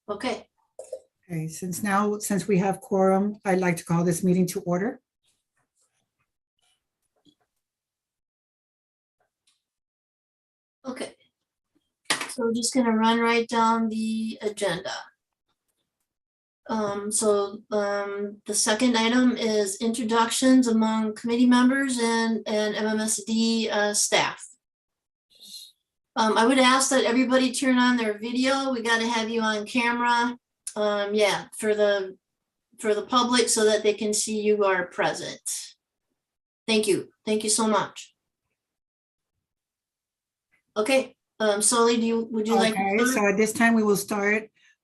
Okay, Okay, since we have quorum, I'd like to call this meeting to order. okay. So we're just gonna run right down the agenda. The second item is introductions among committee members and MMSD staff. I would ask that everybody turn on their video. We gotta have you on camera. Yeah, for the public so that they can see you are present. Thank you. Thank you so much. Okay, Sully, would you like to Okay, start? so at this time we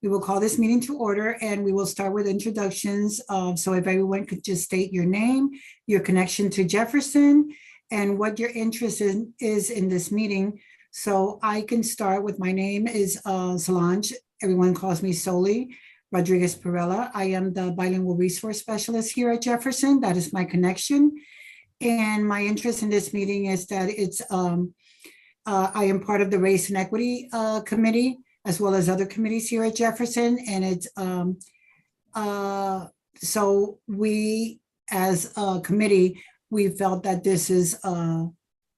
will call this meeting to order and we will start with introductions. So if everyone could just state your name, your connection to Jefferson, and what your interest is in this meeting. So I can start with, my name is Solange. Everyone calls me Soli Rodriguez Perella. I am the bilingual resource specialist here at Jefferson. That is my connection. And my interest in this meeting is that I am part of the Race and Equity Committee, as well as other committees here at Jefferson. And it's so we, as a committee, we felt that this is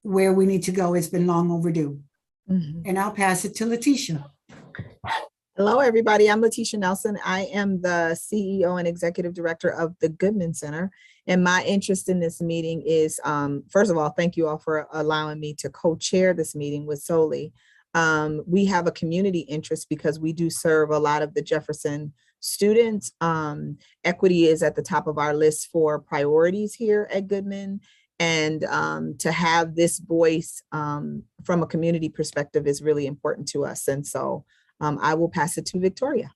where we need to go. It's been long overdue. And I'll pass it to Letitia. Hello, everybody. I'm Letitia Nelson. I am the CEO and Executive Director of the Goodman Center. And my interest in this meeting is, first of all, thank you all for allowing me to co-chair this meeting with Soli. We have a community interest because we do serve a lot of the Jefferson students. Equity is at the top of our list for priorities here at Goodman. And to have this voice from a community perspective is really important to us. And so I will pass it to Victoria.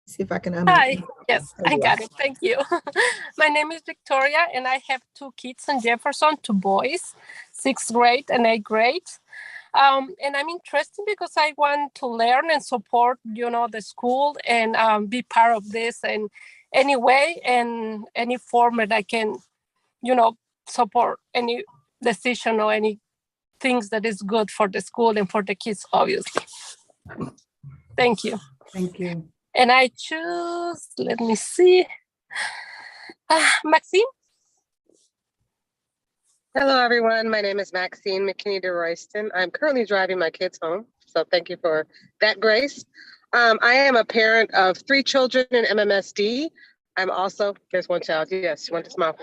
See if I can unmute. Hi, yes, I got it. Thank you. My name is Victoria and I have two kids in Jefferson, two boys, 6th grade and 8th grade. And I'm interested because I want to learn and support, the school and be part of this in any way and any form that I can, support any decision or any things that is good for the school and for the kids, obviously. Thank you. Thank you. And I choose, let me see, Maxine. Hello, everyone. My name is Maxine McKinney de Royston. I'm currently driving my kids home, so thank you for that, Grace. I am a parent of 3 children in MMSD. I'm also, there's one child, yes, you want to smile.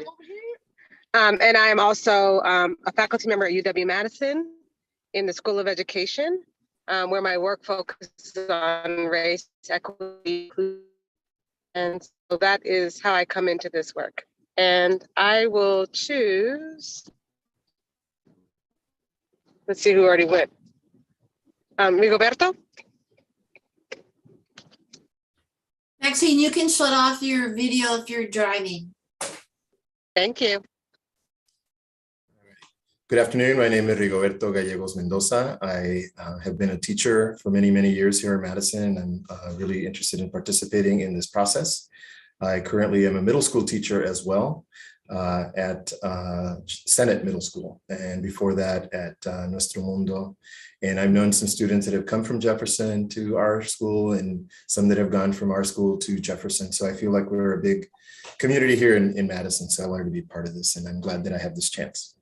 And I am also a faculty member at UW-Madison in the School of Education, where my work focuses on race, equity, and so that is how I come into this work. And I will choose, let's see who already went. Rigoberto? Maxine, you can shut off your video if you're driving. Thank you. Good afternoon. My name is Rigoberto Gallegos Mendoza. I have been a teacher for many, many years here in Madison, and I'm really interested in participating in this process. I currently am a middle school teacher as well at Senate Middle School, and before that at Nuestro Mundo. And I've known some students that have come from Jefferson to our school and some that have gone from our school to Jefferson. So I feel like we're a big community here in Madison. So I wanted to be part of this, and I'm glad that I have this chance.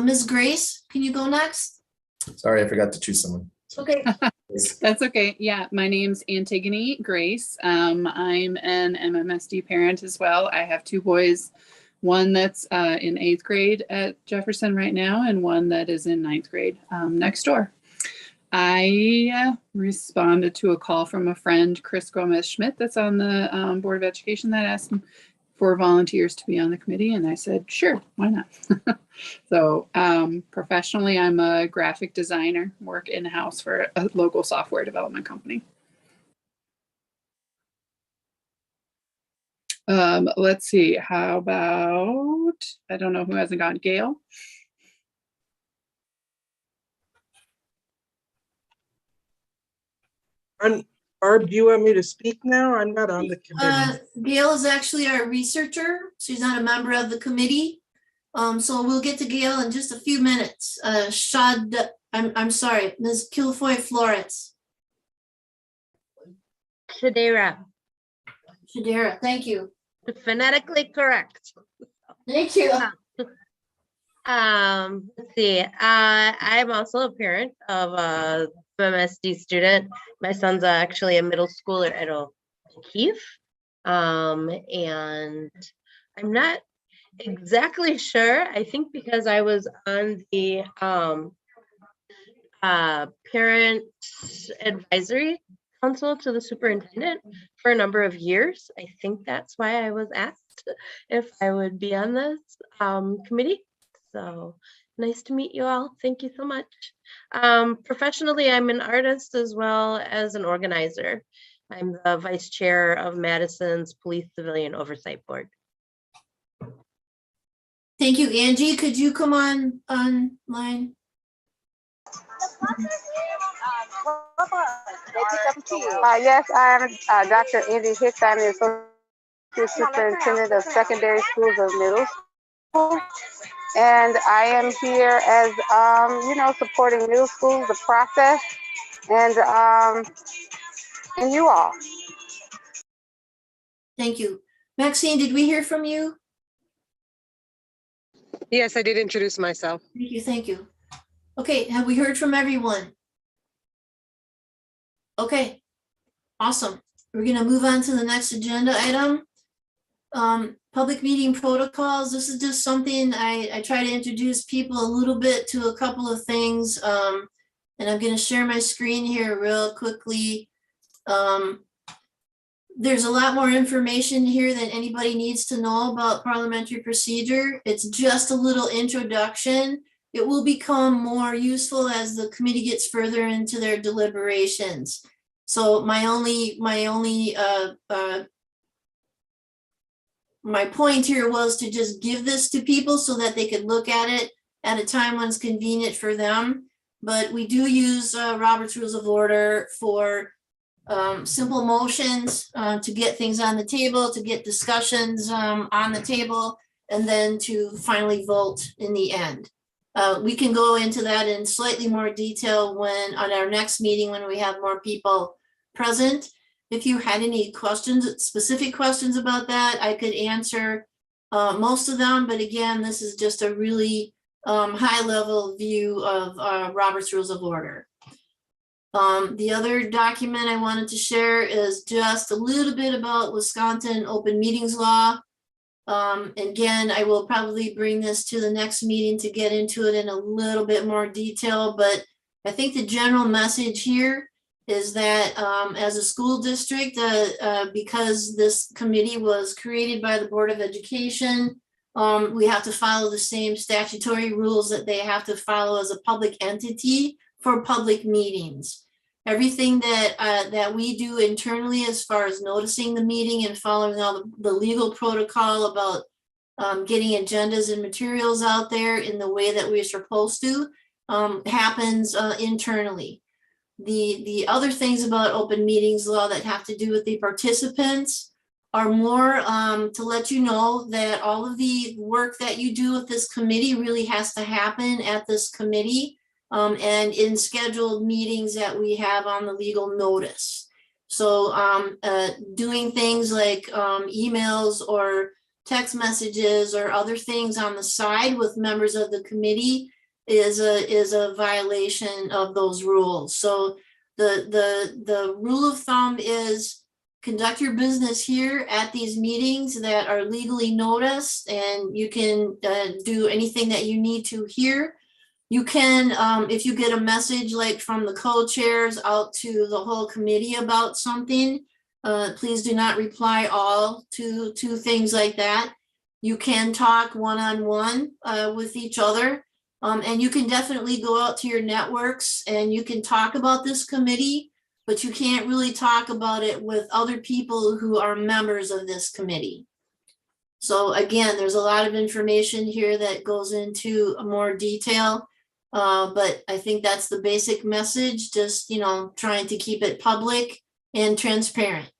Ms. Grace, can you go next? Sorry, I forgot to choose someone. Okay. That's okay. Yeah, my name's Antigone Grace. I'm an MMSD parent as well. I have 2 boys, one that's in 8th grade at Jefferson right now, and one that is in 9th grade next door. I responded to a call from a friend, Chris Gomez-Schmidt, that's on the Board of Education, that asked for volunteers to be on the committee, and I said, sure, why not? So professionally, I'm a graphic designer, work in-house for a local software development company. Let's see, how about, I don't know who hasn't gone, Gail? Barb, do you want me to speak now? I'm not on the committee. Gail is actually our researcher. She's not a member of the committee. So we'll get to Gail in just a few minutes. I'm sorry, Ms. Kilfoy Florence. Shadera. Shadera, thank you. Phonetically correct. Thank you. Let's see. I'm also a parent of a MSD student. My son's actually a middle schooler at O'Keefe. And I'm not exactly sure. I think because I was on the parent advisory council to the superintendent for a number of years. I think that's why I was asked if I would be on this committee. So nice to meet you all. Thank you so much. Professionally, I'm an artist as well as an organizer. I'm the vice chair of Madison's Police Civilian Oversight Board. Thank you, Angie. Could you come online? Yes, I am Dr. Angie Hicks. I'm the Associate Superintendent of Secondary Schools of Middle School. And I am here as, supporting middle schools, the process, and you all. Thank you. Maxine, did we hear from you? Yes, I did introduce myself. Thank you, thank you. Okay, have we heard from everyone? Okay, awesome. We're gonna move on to the next agenda item. Public meeting protocols. This is just something I try to introduce people a little bit to a couple of things. And I'm gonna share my screen here real quickly. There's a lot more information here than anybody needs to know about parliamentary procedure. It's just a little introduction. It will become more useful as the committee gets further into their deliberations. So my point here was to just give this to people so that they could look at it at a time when it's convenient for them. But we do use Robert's Rules of Order for simple motions to get things on the table, to get discussions on the table, and then to finally vote in the end. We can go into that in slightly more detail when on our next meeting when we have more people present. If you had any questions, specific questions about that, I could answer most of them. But again, this is just a really high level view of Robert's Rules of Order. The other document I wanted to share is just a little bit about Wisconsin open meetings law. Again, I will probably bring this to the next meeting to get into it in a little bit more detail, but I think the general message here is that as a school district, because this committee was created by the Board of Education, we have to follow the same statutory rules that they have to follow as a public entity for public meetings. Everything that we do internally as far as noticing the meeting and following all the legal protocol about getting agendas and materials out there in the way that we're supposed to happens internally. The other things about open meetings law that have to do with the participants are more to let you know that all of the work that you do with this committee really has to happen at this committee and in scheduled meetings that we have on the legal notice. So doing things like emails or text messages or other things on the side with members of the committee is a violation of those rules. So the rule of thumb is conduct your business here at these meetings that are legally noticed, and you can do anything that you need to here. You can, if you get a message like from the co-chairs out to the whole committee about something, please do not reply all to things like that. You can talk one-on-one with each other. And you can definitely go out to your networks and you can talk about this committee, but you can't really talk about it with other people who are members of this committee. So again, there's a lot of information here that goes into more detail. But I think that's the basic message, just, you know, trying to keep it public and transparent.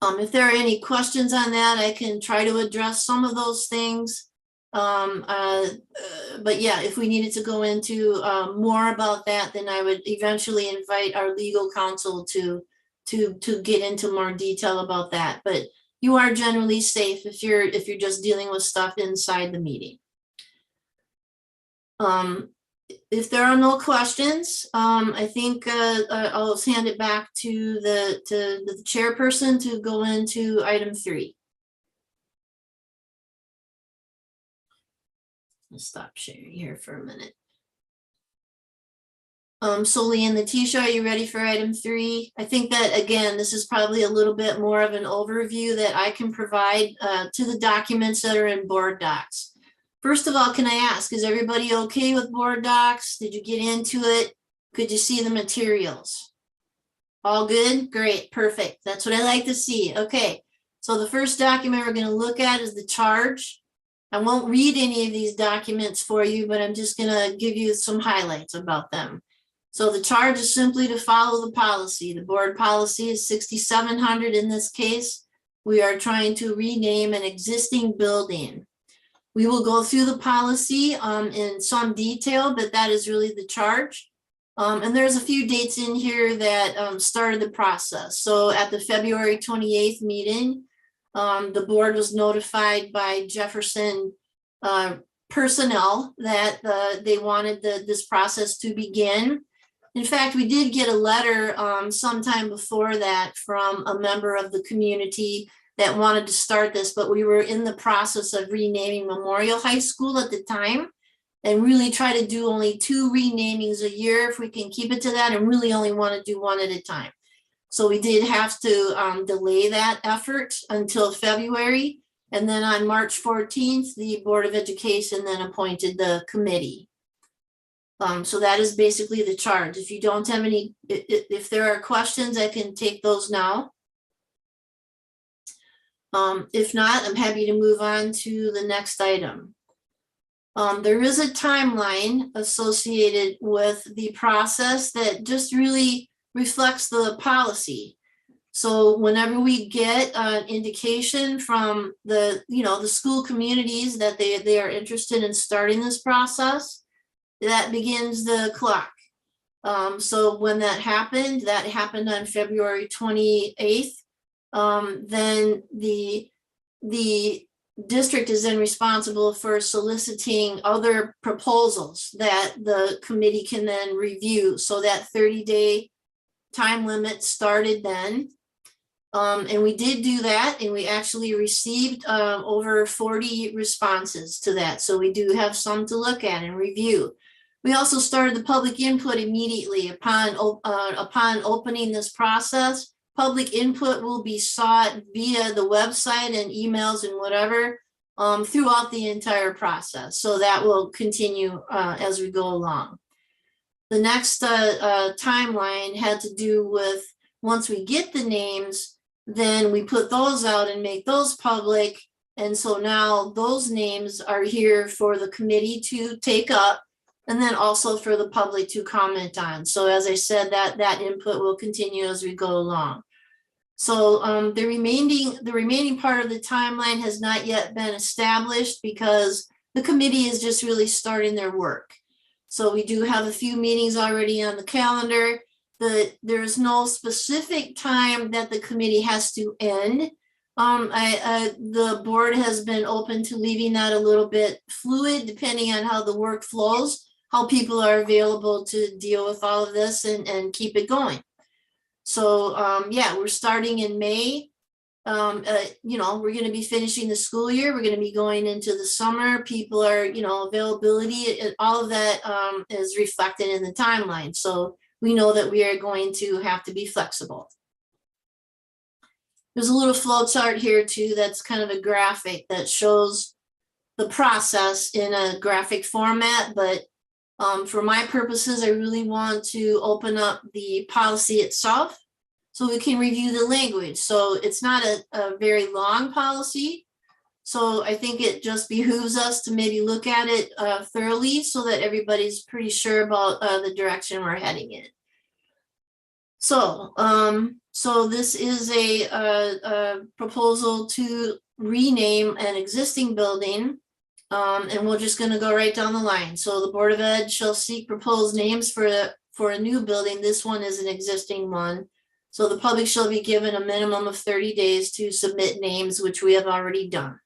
If there are any questions on that, I can try to address some of those things. But yeah, if we needed to go into more about that, then I would eventually invite our legal counsel to get into more detail about that. But you are generally safe if you're just dealing with stuff inside the meeting. If there are no questions, I think I'll hand it back to the chairperson to go into item 3. I'll stop sharing here for a minute. Soli and Letitia, are you ready for item 3? I think that, again, this is probably a little bit more of an overview that I can provide to the documents that are in board docs. First of all, can I ask, is everybody okay with board docs? Did you get into it? Could you see the materials? All good? Great, perfect. That's what I like to see. Okay, so the first document we're going to look at is the charge. I won't read any of these documents for you, but I'm just going to give you some highlights about them. So the charge is simply to follow the policy. The board policy is 6700 in this case. We are trying to rename an existing building. We will go through the policy in some detail, but that is really the charge. And there's a few dates in here that started the process. So at the February 28th meeting, the board was notified by Jefferson personnel that they wanted this process to begin. In fact, we did get a letter sometime before that from a member of the community that wanted to start this, but we were in the process of renaming Memorial High School at the time and really try to do only 2 renamings a year if we can keep it to that, and really only want to do 1 at a time. So we did have to delay that effort until February. And then on March 14th, the Board of Education then appointed the committee. So that is basically the charge. If you don't have any, if there are questions, I can take those now. If not, I'm happy to move on to the next item. There is a timeline associated with the process that just really reflects the policy. So whenever we get an indication from the school communities that they are interested in starting this process, that begins the clock. So when that happened on February 28th. Then the district is then responsible for soliciting other proposals that the committee can then review. So that 30-day time limit started then. And we did do that, and we actually received over 40 responses to that. So we do have some to look at and review. We also started the public input immediately upon opening this process. Public input will be sought via the website and emails and whatever throughout the entire process. So that will continue as we go along. The next timeline had to do with, once we get the names, then we put those out and make those public. And so now those names are here for the committee to take up, and then also for the public to comment on. So as I said, that input will continue as we go along. So the remaining part of the timeline has not yet been established because the committee is just really starting their work. So we do have a few meetings already on the calendar. There's no specific time that the committee has to end. The board has been open to leaving that a little bit fluid, depending on how the work flows, how people are available to deal with all of this and keep it going. So yeah, we're starting in May. We're going to be finishing the school year. We're going to be going into the summer. People are, availability, all of that is reflected in the timeline. So we know that we are going to have to be flexible. There's a little flow chart here too. That's kind of a graphic that shows the process in a graphic format. But for my purposes, I really want to open up the policy itself so we can review the language. So it's not a very long policy. So I think it just behooves us to maybe look at it thoroughly so that everybody's pretty sure about the direction we're heading in. So, so this is a proposal to rename an existing building. And we're just gonna go right down the line. So the Board of Ed shall seek proposed names for a new building. This one is an existing one. So the public shall be given a minimum of 30 days to submit names, which we have already done.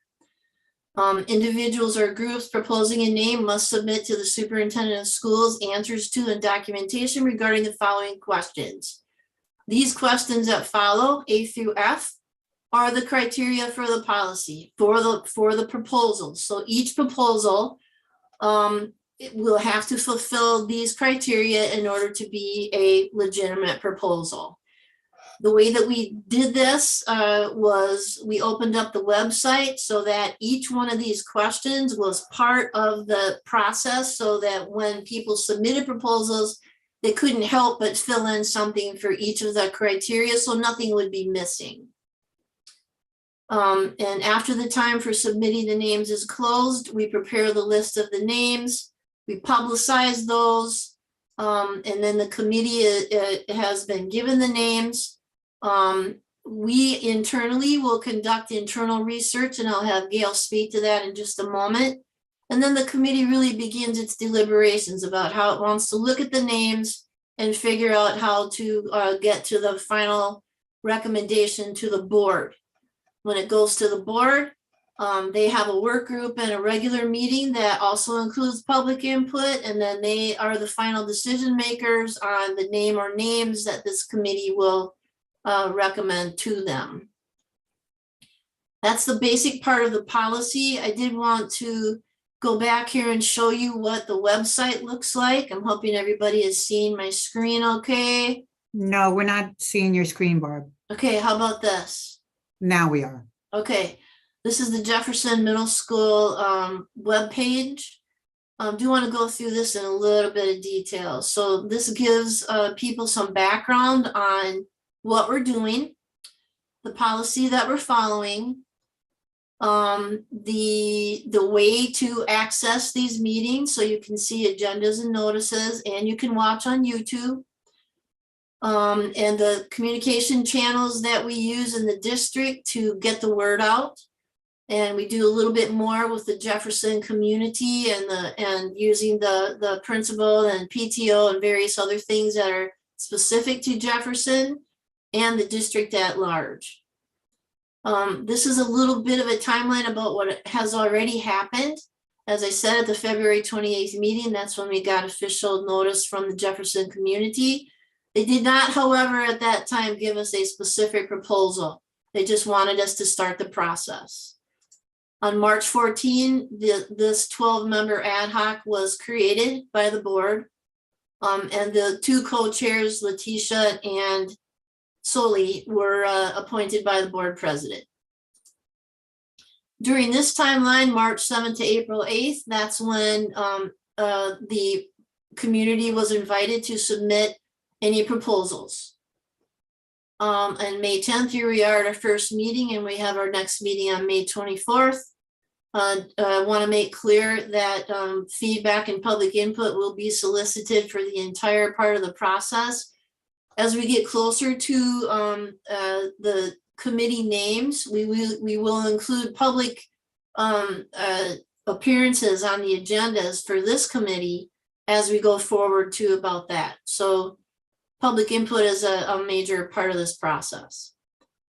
Individuals or groups proposing a name must submit to the superintendent of schools answers to and documentation regarding the following questions. These questions that follow, A through F, are the criteria for the policy, for the proposal. So each proposal it will have to fulfill these criteria in order to be a legitimate proposal. The way that we did this was we opened up the website so that each one of these questions was part of the process, so that when people submitted proposals, they couldn't help but fill in something for each of the criteria, so nothing would be missing. And after the time for submitting the names is closed, we prepare the list of the names, we publicize those, and then the committee has been given the names. We internally will conduct internal research, and I'll have Gail speak to that in just a moment. And then the committee really begins its deliberations about how it wants to look at the names and figure out how to get to the final recommendation to the board. When it goes to the board, they have a work group and a regular meeting that also includes public input, and then they are the final decision makers on the name or names that this committee will recommend to them. That's the basic part of the policy. I did want to go back here and show you what the website looks like. I'm hoping everybody is seeing my screen okay. No, we're not seeing your screen, Barb. Okay, how about this? Now we are. Okay, this is the Jefferson Middle School webpage. Do you want to go through this in a little bit of detail? So this gives people some background on what we're doing, the policy that we're following, the way to access these meetings, so you can see agendas and notices, and you can watch on YouTube. And the communication channels that we use in the district to get the word out. And we do a little bit more with the Jefferson community and using the principal and PTO and various other things that are specific to Jefferson and the district at large. This is a little bit of a timeline about what has already happened. As I said, at the February 28th meeting, that's when we got official notice from the Jefferson community. They did not, however, at that time, give us a specific proposal. They just wanted us to start the process. On March 14, this 12-member ad hoc was created by the board. And the two co-chairs, Letitia and Soli, were appointed by the board president. During this timeline, March 7th to April 8th, that's when the community was invited to submit any proposals. And May 10th, here we are at our first meeting, and we have our next meeting on May 24th. I want to make clear that feedback and public input will be solicited for the entire part of the process. As we get closer to the committee names, we will include public appearances on the agendas for this committee as we go forward to about that. So public input is a major part of this process.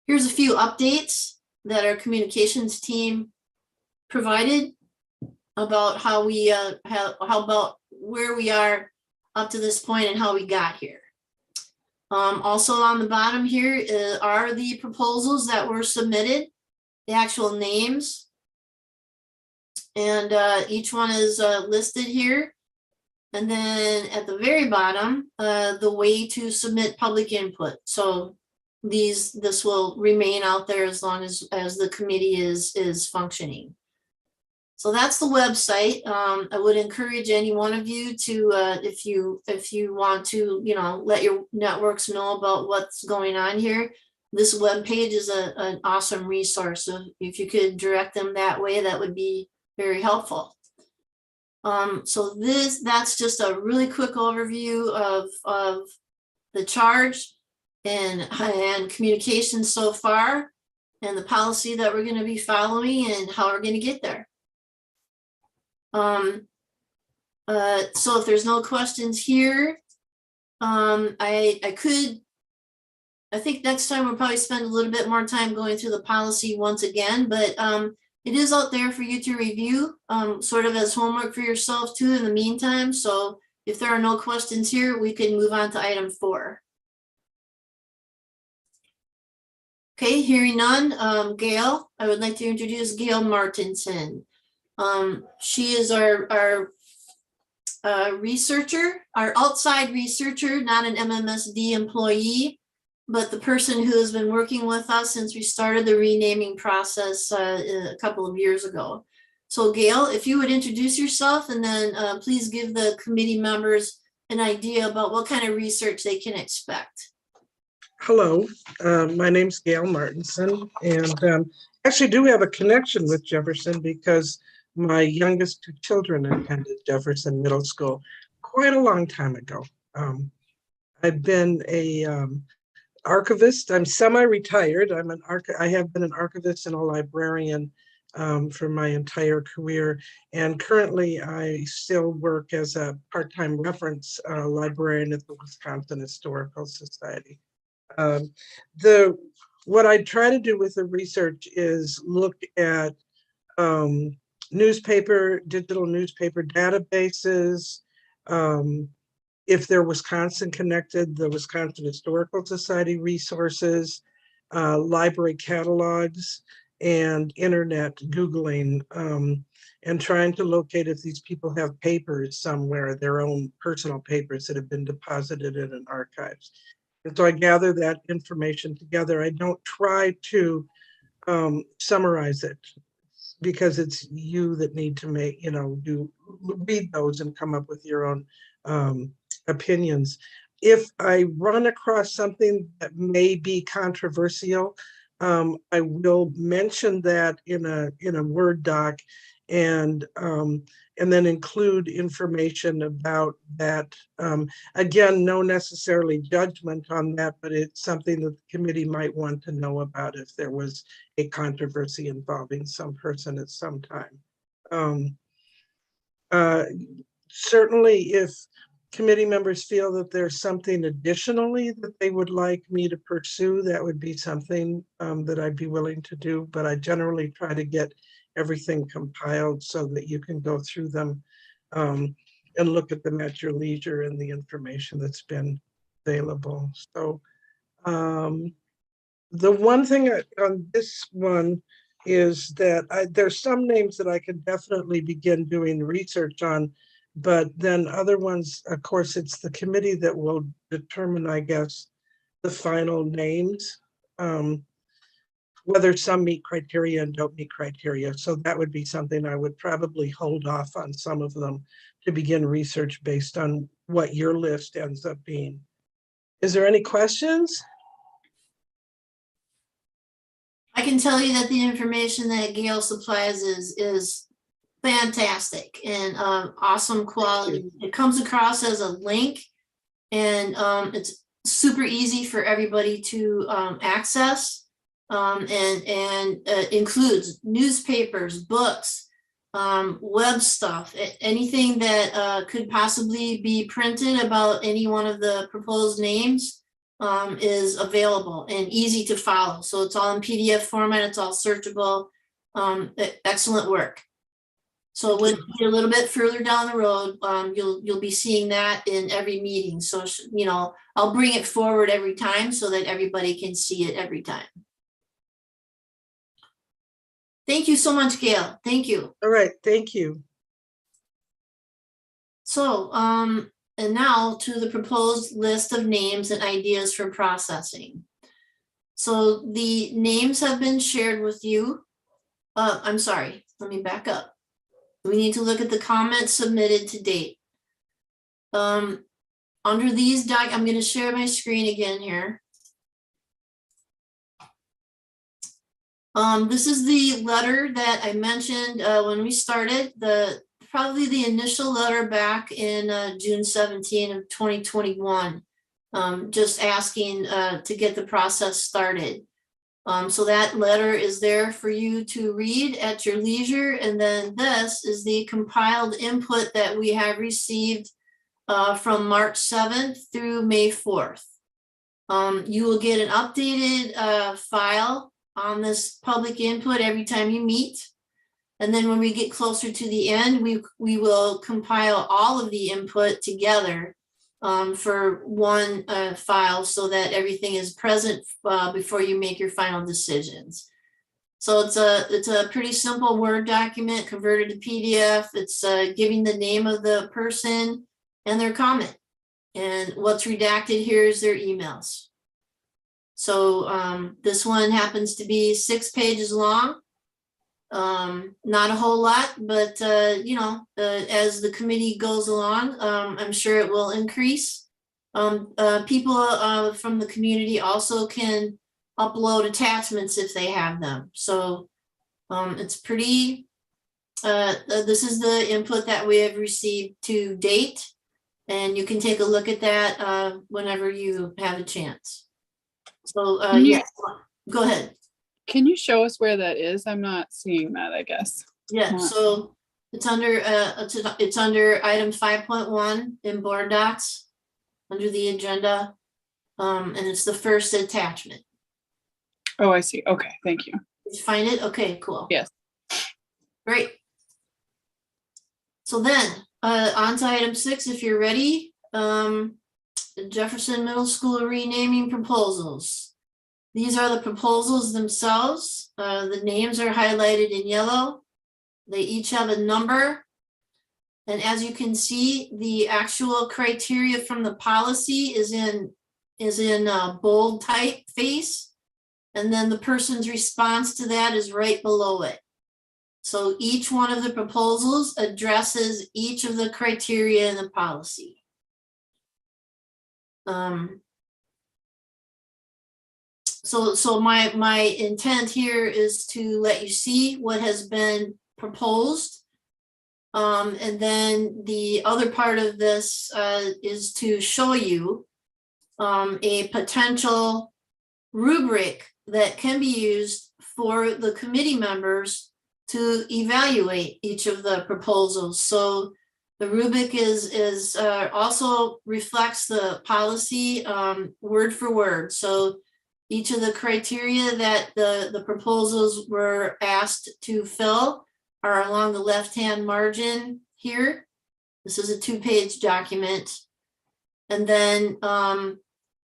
Here's a few updates that our communications team provided about how we how about where we are up to this point and how we got here. Also on the bottom here are the proposals that were submitted, the actual names, and each one is listed here. And then at the very bottom, the way to submit public input. So this will remain out there as long as the committee is functioning. So that's the website. I would encourage any one of you to, if you want to, let your networks know about what's going on here. this webpage is an awesome resource. So if you could direct them that way, that would be very helpful. So that's just a really quick overview of the charge and communication so far, and the policy that we're going to be following and how we're going to get there. So if there's no questions here, I think next time we'll probably spend a little bit more time going through the policy once again, but it is out there for you to review, sort of as homework for yourself too in the meantime. So if there are no questions here, we can move on to item 4. Okay, hearing none, Gail, I would like to introduce Gail Martinson. She is our researcher, our outside researcher, not an MMSD employee, but the person who has been working with us since we started the renaming process a couple of years ago. So Gail, if you would introduce yourself, and then please give the committee members an idea about what kind of research they can expect. Hello, my name's Gail Martinson, and actually do have a connection with Jefferson because my youngest 2 children attended Jefferson Middle School quite a long time ago. I've been a archivist. I'm semi-retired. I have been an archivist and a librarian for my entire career, and currently I still work as a part-time reference librarian at the Wisconsin Historical Society. What I try to do with the research is look at digital newspaper databases, if they're Wisconsin connected, the Wisconsin Historical Society resources, library catalogs, and internet Googling, and trying to locate if these people have papers somewhere, their own personal papers that have been deposited in an archives. And so I gather that information together. I don't try to summarize it, because it's you that need to read those and come up with your own opinions. If I run across something that may be controversial, I will mention that in a Word doc, and then include information about that. Again, no necessarily judgment on that, but it's something that the committee might want to know about if there was a controversy involving some person at some time. Certainly, if committee members feel that there's something additionally that they would like me to pursue, that would be something that I'd be willing to do. But I generally try to get everything compiled so that you can go through them and look at them at your leisure and the information that's been available. So the one thing on this one is that there's some names that I can definitely begin doing research on, but then other ones, of course, it's the committee that will determine, I guess, the final names, whether some meet criteria and don't meet criteria. So that would be something I would probably hold off on some of them to begin research based on what your list ends up being. Is there any questions? I can tell you that the information that Gail supplies is fantastic and awesome quality. It comes across as a link, and it's super easy for everybody to access, and includes newspapers, books, web stuff, anything that could possibly be printed about any one of the proposed names is available and easy to follow. So it's all in PDF format, it's all searchable. Excellent work. So when you're a little bit further down the road, you'll be seeing that in every meeting. So, I'll bring it forward every time so that everybody can see it every time. Thank you so much, Gail. Thank you. All right, thank you. So, and now to the proposed list of names and ideas for processing. So the names have been shared with you. I'm sorry, let me back up. We need to look at the comments submitted to date. Under these I'm going to share my screen again here. This is the letter that I mentioned when we started, probably the initial letter back in June 17 of 2021, just asking to get the process started. So that letter is there for you to read at your leisure. And then this is the compiled input that we have received from March 7th through May 4th. You will get an updated file on this public input every time you meet. And then when we get closer to the end, we will compile all of the input together for one file so that everything is present before you make your final decisions. So it's a pretty simple Word document converted to PDF. It's giving the name of the person and their comment. And what's redacted here is their emails. So this one happens to be 6 pages long. Not a whole lot, but you know, as the committee goes along, I'm sure it will increase. People from the community also can upload attachments if they have them. So it's pretty, this is the input that we have received to date, and you can take a look at that whenever you have a chance. So yeah, go ahead. Can you show us where that is? I'm not seeing that, I guess. Yeah, so it's under item 5.1 in board docs under the agenda. And it's the first attachment. Oh, I see. Okay, thank you. Did you find it? Okay, cool. Yes. Great. So then on to item 6, if you're ready. Jefferson Middle School renaming proposals. These are the proposals themselves. The names are highlighted in yellow. They each have a number. And as you can see, the actual criteria from the policy is in bold typeface. And then the person's response to that is right below it. So each one of the proposals addresses each of the criteria in the policy. So my intent here is to let you see what has been proposed. And then the other part of this is to show you a potential rubric that can be used for the committee members to evaluate each of the proposals. So the rubric is also reflects the policy word for word. So each of the criteria that the proposals were asked to fill are along the left-hand margin here. This is a 2-page document. And then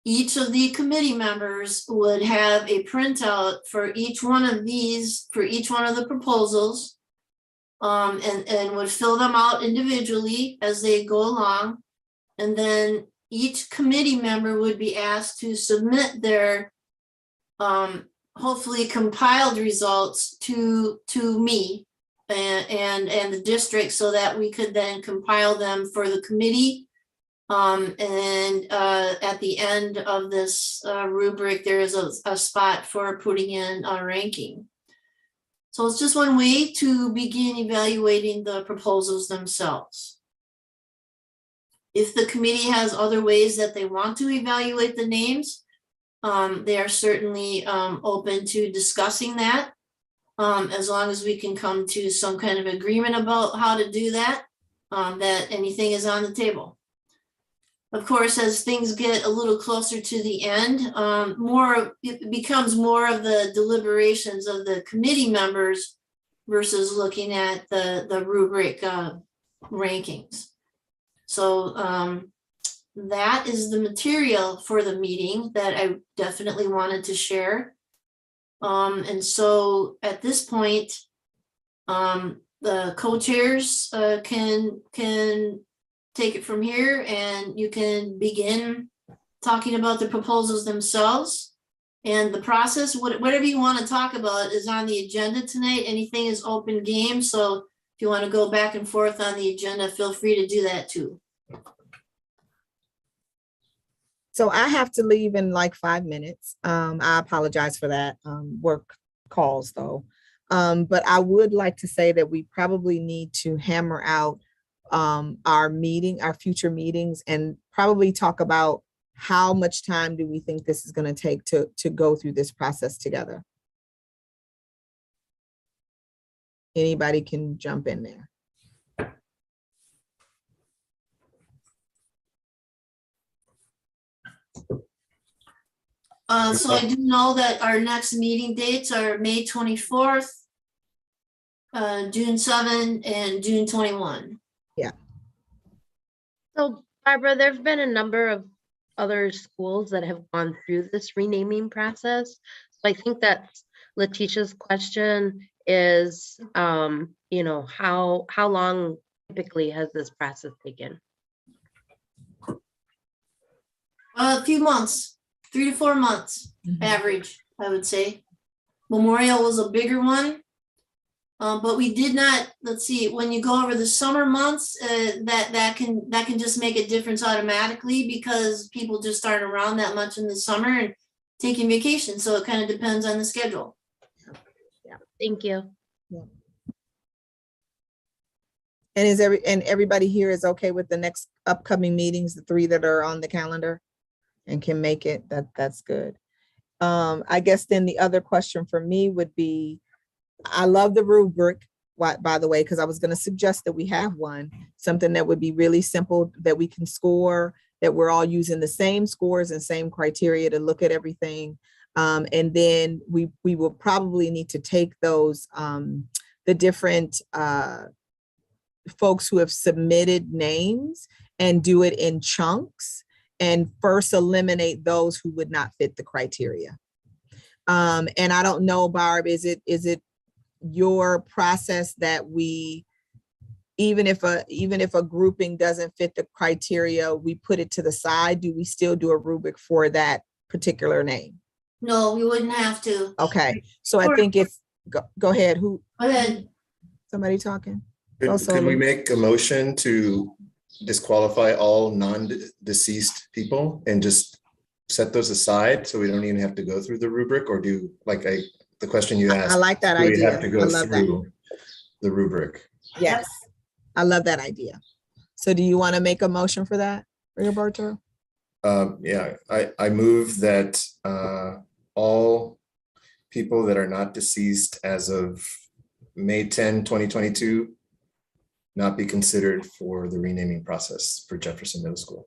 each of the committee members would have a printout for each one of these, for each one of the proposals, and would fill them out individually as they go along. And then each committee member would be asked to submit their hopefully compiled results to me and the district so that we could then compile them for the committee. And at the end of this rubric, there is a spot for putting in a ranking. So it's just one way to begin evaluating the proposals themselves. If the committee has other ways that they want to evaluate the names, they are certainly open to discussing that, as long as we can come to some kind of agreement about how to do that, that anything is on the table. Of course, as things get a little closer to the end, it becomes more of the deliberations of the committee members versus looking at the rubric rankings. So that is the material for the meeting that I definitely wanted to share. And so at this point, the co-chairs can take it from here, and you can begin talking about the proposals themselves and the process. Whatever you want to talk about is on the agenda tonight. Anything is open game. So if you want to go back and forth on the agenda, feel free to do that too. So I have to leave in like 5 minutes. I apologize for that. Work calls though. But I would like to say that we probably need to hammer out our future meetings, and probably talk about how much time do we think this is going to take to go through this process together. Anybody can jump in there. So I do know that our next meeting dates are May 24th, June 7, and June 21. So Barbara, there's been a number of other schools that have gone through this renaming process. So I think that Letitia's question is, you know, how long typically has this process taken? A few months, 3 to 4 months, average, I would say. Memorial was a bigger one. But we did not, let's see, when you go over the summer months, that can just make a difference automatically, because people just aren't around that much in the summer and taking vacation. So it kind of depends on the schedule. Yeah, thank you. Yeah. And everybody here is okay with the next upcoming meetings, the 3 that are on the calendar and can make it? That's good. I guess then the other question for me would be, I love the rubric, by the way, because I was going to suggest that we have one, something that would be really simple, that we can score, that we're all using the same scores and same criteria to look at everything. And then we will probably need to take those, the different folks who have submitted names, and do it in chunks, and first eliminate those who would not fit the criteria. And I don't know, Barb, is it your process that we, even if a grouping doesn't fit the criteria, we put it to the side? Do we still do a rubric for that particular name? No, we wouldn't have to. Okay, so I think it's, go ahead. Go ahead. Somebody talking? Could we make a motion to disqualify all non-deceased people and just set those aside, so we don't even have to go through the rubric, or do the question you asked? I like that do idea. We have to go I love through the rubric. Yes, I love that idea. So do you want to make a motion for that, Roberto? Yeah, I move that all people that are not deceased as of May 10, 2022 not be considered for the renaming process for Jefferson Middle School.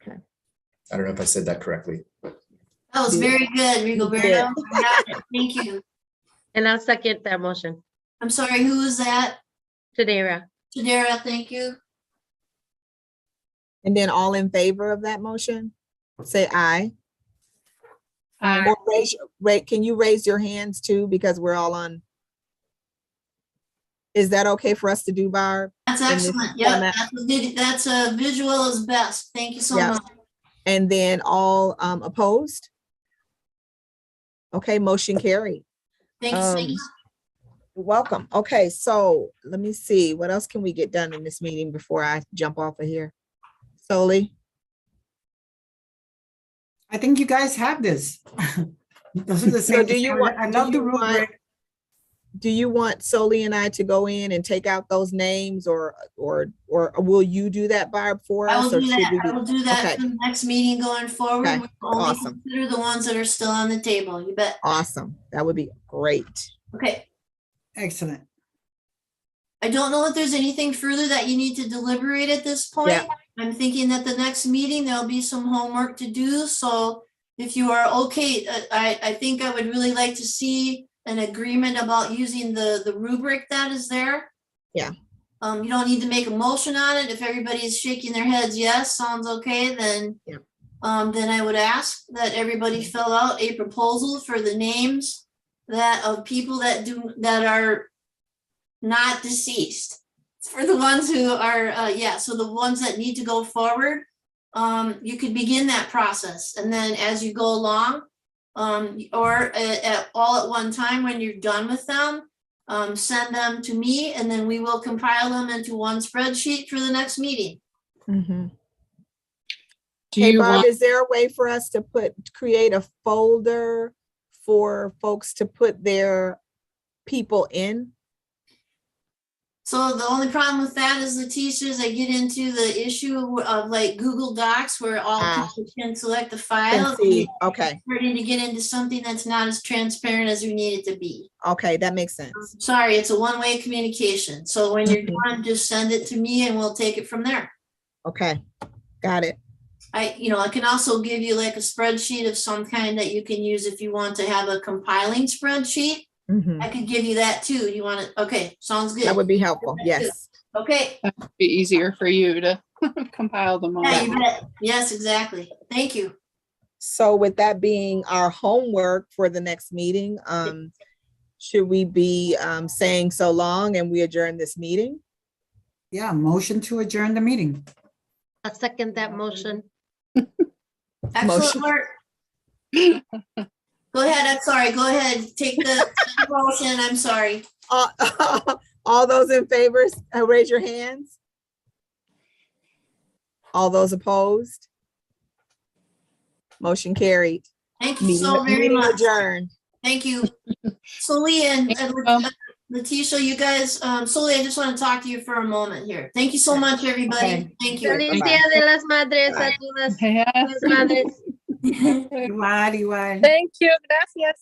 Okay. I don't know if I said that correctly. That was very good, Rigoberto. Thank you. And I'll second that motion. I'm sorry, who was that? Tadera. Tadera, thank you. And then all in favor of that motion, say aye. Aye. Or can you raise your hands too, because we're all on? Is that okay for us to do, Barb? That's excellent. Yeah, that's a visual is best. Thank you so much. And then all opposed? Okay, motion carried. Thank you so much. You're welcome. Okay, so let me see, what else can we get done in this meeting before I jump off of here? Soli? I think you guys have this. Those are the same. do you want- I love the rubric. Do you want Soli and I to go in and take out those names, or will you do that, Barb, for I us? will or do should that. we I will do that Okay. for the next meeting going forward. Okay, We will only awesome. consider the ones that are still on the table. You bet. Awesome. That would be great. Okay. Excellent. I don't know if there's anything further that you need to deliberate at this point. Yeah. I'm thinking that the next meeting, there'll be some homework to do. So if you are okay, I think I would really like to see an agreement about using the rubric that is there. Yeah. You don't need to make a motion on it. If everybody's shaking their heads, yes, sounds okay, then Yeah. Then I would ask that everybody fill out a proposal for the names of people that are not deceased. For the ones who are, so the ones that need to go forward, you could begin that process. And then as you go along, or all at one time when you're done with them, send them to me, and then we will compile them into one spreadsheet for the next meeting. Mm-hmm. Do Hey, you Barb, want, is there a way for us to create a folder for folks to put their people in? So the only problem with that is the teachers, they get into the issue of like Google Docs where all people can select the file. Can see. Okay, Starting to get into something that's not as transparent as we need it to be. okay, that makes sense. Sorry, it's a one-way communication. So when you're Mhm. done, just send it to me and we'll take it from there. Okay, got it. I can also give you like a spreadsheet of some kind that you can use if you want to have a compiling spreadsheet. Mhm. I could give you that too. You want it? Okay, sounds good. That would be helpful. Yes. Okay. That would be easier for you to compile them all. Yeah, you bet. Yes, exactly. Thank you. So with that being our homework for the next meeting, should we be saying so long and we adjourn this meeting? Yeah, motion to adjourn the meeting. I'll second that motion. Excellent Motion. work. Go ahead. I'm sorry. Go ahead. Take the motion. I'm sorry. All those in favor, raise your hands. All those opposed? Motion carried. Thank you so very Meeting much. adjourned. Thank you. So Lee and Letitia, you guys, Lee, I just want to talk to you for a moment here. Thank you so much, everybody. Okay. Thank you. Feliz Día de las Madres a todas Yeah. las madres. Igual, igual. Thank you. Gracias.